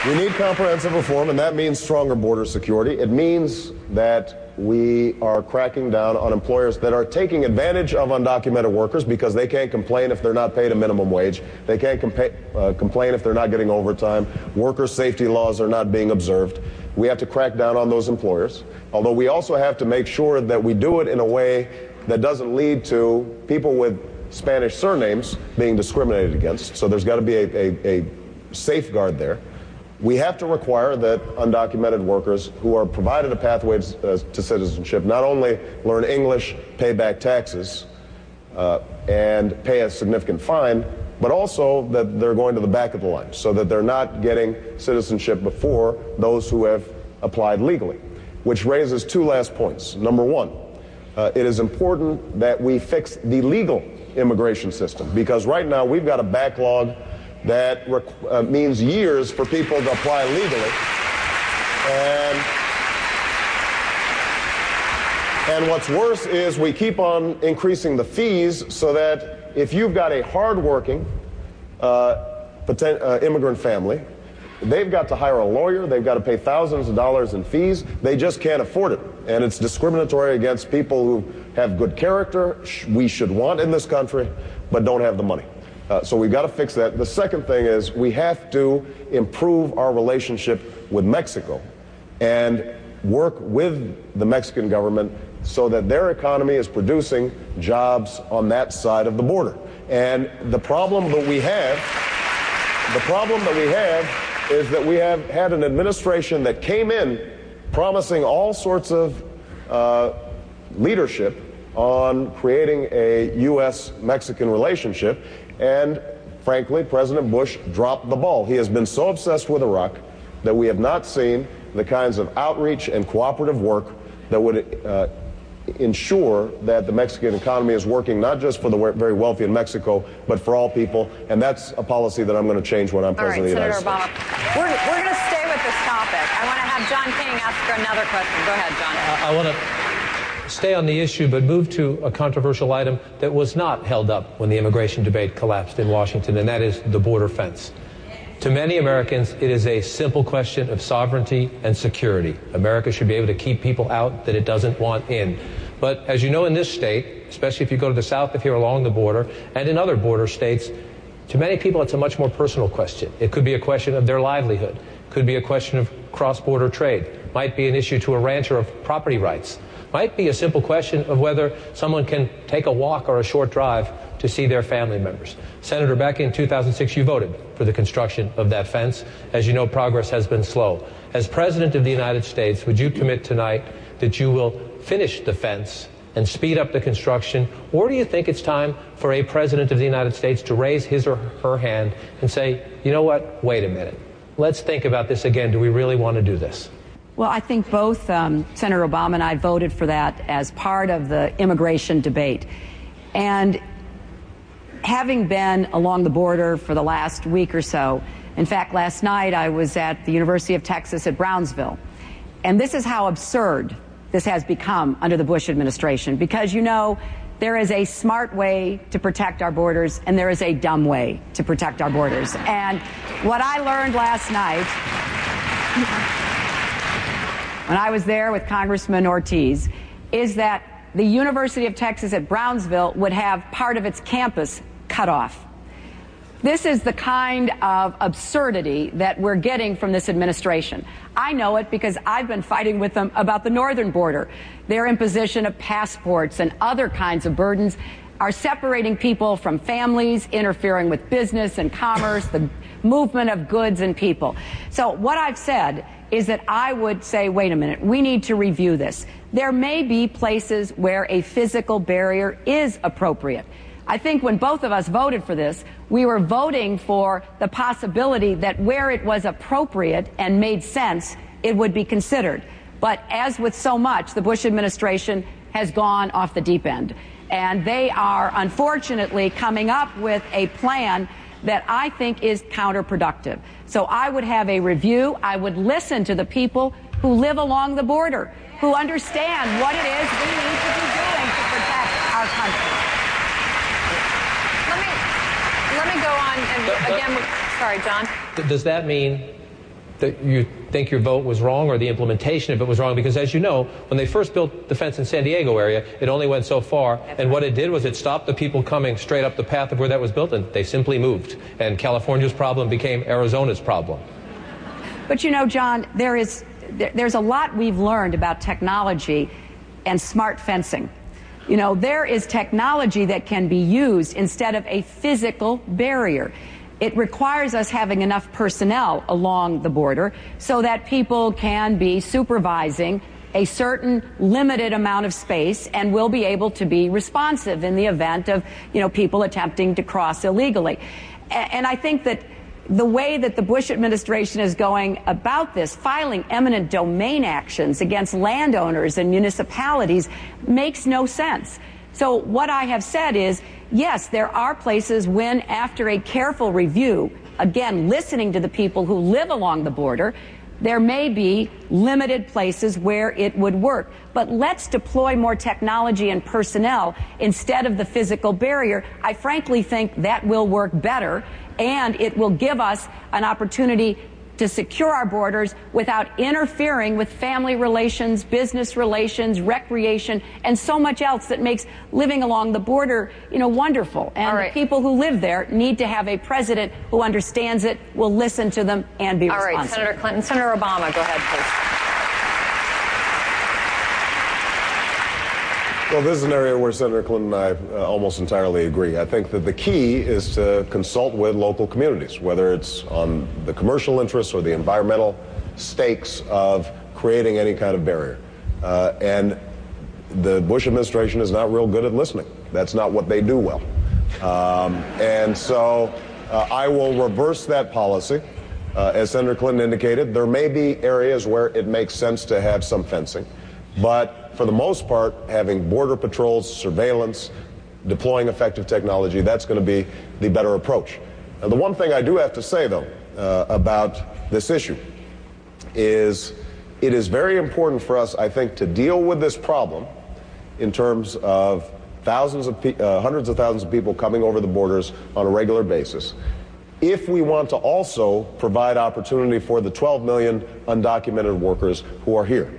We need comprehensive reform, and that means stronger border security. It means that we are cracking down on employers that are taking advantage of undocumented workers because they can't complain if they're not paid a minimum wage. They can't complain if they're not getting overtime. Worker safety laws are not being observed. We have to crack down on those employers, although we also have to make sure that we do it in a way that doesn't lead to people with Spanish surnames being discriminated against. So there's got to be a safeguard there. We have to require that undocumented workers who are provided a pathway to citizenship not only learn English, pay back taxes, and pay a significant fine, but also that they're going to the back of the line so that they're not getting citizenship before those who have applied legally. Which raises two last points. Number one, it is important that we fix the legal immigration system, because right now we've got a backlog that means years for people to apply legally. And what's worse is we keep on increasing the fees so that if you've got a hardworking immigrant family, they've got to hire a lawyer, they've got to pay thousands of dollars in fees, they just can't afford it. And it's discriminatory against people who have good character, we should want in this country, but don't have the money. So we've got to fix that. The second thing is we have to improve our relationship with Mexico and work with the Mexican government so that their economy is producing jobs on that side of the border. And the problem that we have is that we have had an administration that came in promising all sorts of leadership on creating a U.S.-Mexican relationship. And frankly, President Bush dropped the ball. He has been so obsessed with Iraq that we have not seen the kinds of outreach and cooperative work that would ensure that the Mexican economy is working not just for the very wealthy in Mexico, but for all people. And that's a policy that I'm going to change when I'm president of the United States. Obama, we're going to stay with this topic. I want to have John King ask another question. Go ahead, John. I want to stay on the issue, but move to a controversial item that was not held up when the immigration debate collapsed in Washington, and that is the border fence. To many Americans, it is a simple question of sovereignty and security. America should be able to keep people out that it doesn't want in. But as you know, in this state, especially if you go to the south of here along the border and in other border states, to many people it's a much more personal question. It could be a question of their livelihood, could be a question of cross-border trade, might be an issue to a rancher of property rights, might be a simple question of whether someone can take a walk or a short drive to see their family members. Senator, back in 2006, you voted for the construction of that fence. As you know, progress has been slow. As President of the United States, would you commit tonight that you will finish the fence and speed up the construction, or do you think it's time for a President of the United States to raise his or her hand and say, you know what, wait a minute, let's think about this again. Do we really want to do this? Well, I think both Senator Obama and I voted for that as part of the immigration debate. And having been along the border for the last week or so, in fact, last night I was at the University of Texas at Brownsville. And this is how absurd this has become under the Bush administration, because, you know, there is a smart way to protect our borders and there is a dumb way to protect our borders. And what I learned last night when I was there with Congressman Ortiz is that the University of Texas at Brownsville would have part of its campus cut off. This is the kind of absurdity that we're getting from this administration. I know it because I've been fighting with them about the northern border. Their imposition of passports and other kinds of burdens are separating people from families, interfering with business and commerce, the movement of goods and people. So what I've said is that I would say, wait a minute, we need to review this. There may be places where a physical barrier is appropriate. I think when both of us voted for this, we were voting for the possibility that where it was appropriate and made sense, it would be considered. But as with so much, the Bush administration has gone off the deep end. And they are, unfortunately, coming up with a plan that I think is counterproductive. So I would have a review. I would listen to the people who live along the border, who understand what it is we need to be doing to protect our country. Let me go on, and again, sorry, John. Does that mean that you think your vote was wrong or the implementation of it was wrong, because as you know, when they first built the fence in San Diego area, it only went so far, and what it did was it stopped the people coming straight up the path of where that was built, and they simply moved. And California's problem became Arizona's problem. But you know, John, there's a lot we've learned about technology and smart fencing. You know, there is technology that can be used instead of a physical barrier. It requires us having enough personnel along the border so that people can be supervising a certain limited amount of space and will be able to be responsive in the event of, you know, people attempting to cross illegally. And I think that the way that the Bush administration is going about this, filing eminent domain actions against landowners and municipalities, makes no sense. So what I have said is, yes, there are places when, after a careful review, again, listening to the people who live along the border, there may be limited places where it would work. But let's deploy more technology and personnel instead of the physical barrier. I frankly think that will work better, and it will give us an opportunity to secure our borders without interfering with family relations, business relations, recreation, and so much else that makes living along the border, you know, wonderful. And the people who live there need to have a president who understands it, will listen to them, and be responsive. All right, Senator Clinton. Senator Obama, go ahead, please. Well, this is an area where Senator Clinton and I almost entirely agree. I think that the key is to consult with local communities, whether it's on the commercial interests or the environmental stakes of creating any kind of barrier. And the Bush administration is not real good at listening. That's not what they do well. And so I will reverse that policy. As Senator Clinton indicated, there may be areas where it makes sense to have some fencing. But for the most part, having border patrols, surveillance, deploying effective technology, that's going to be the better approach. Now, the one thing I do have to say, though, about this issue is it is very important for us, I think, to deal with this problem in terms of hundreds of thousands of people coming over the borders on a regular basis, if we want to also provide opportunity for the 12 million undocumented workers who are here.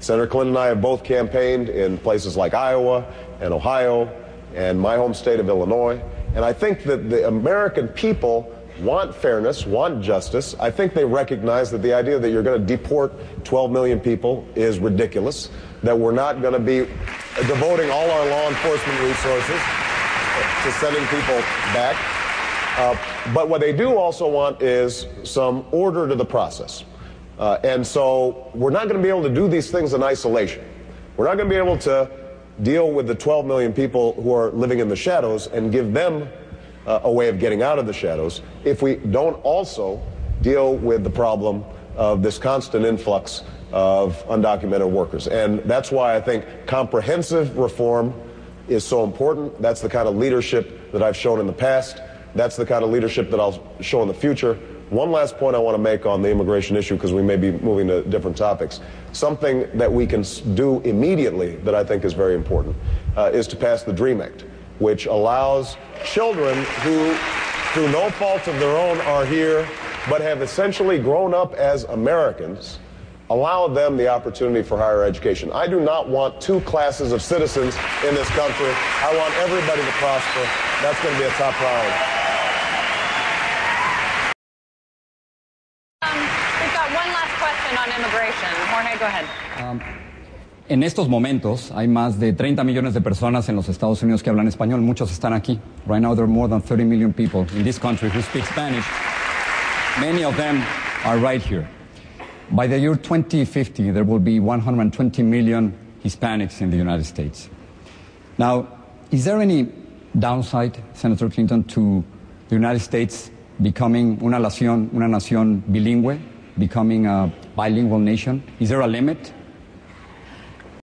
Senator Clinton and I have both campaigned in places like Iowa and Ohio and my home state of Illinois. And I think that the American people want fairness, want justice. I think they recognize that the idea that you're going to deport 12 million people is ridiculous, that we're not going to be devoting all our law enforcement resources to sending people back. But what they do also want is some order to the process. And so we're not going to be able to do these things in isolation. We're not going to be able to deal with the 12 million people who are living in the shadows and give them a way of getting out of the shadows if we don't also deal with the problem of this constant influx of undocumented workers. And that's why I think comprehensive reform is so important. That's the kind of leadership that I've shown in the past. That's the kind of leadership that I'll show in the future. One last point I want to make on the immigration issue, because we may be moving to different topics. Something that we can do immediately that I think is very important is to pass the DREAM Act, which allows children who, through no fault of their own, are here but have essentially grown up as Americans, allow them the opportunity for higher education. I do not want two classes of citizens in this country. I want everybody to prosper. That's going to be a top priority. On immigration. Jorge, go ahead. En estos momentos hay más de 30 millones de personas en los Estados Unidos que hablan español. Muchos están aquí. Right now there are more than 30 million people in this country who speak Spanish. Many of them are right here. By the year 2050, there will be 120 million Hispanics in the United States. Now, is there any downside, Senator Clinton, to the United States becoming una nación bilingüe? Becoming a bilingual nation? Is there a limit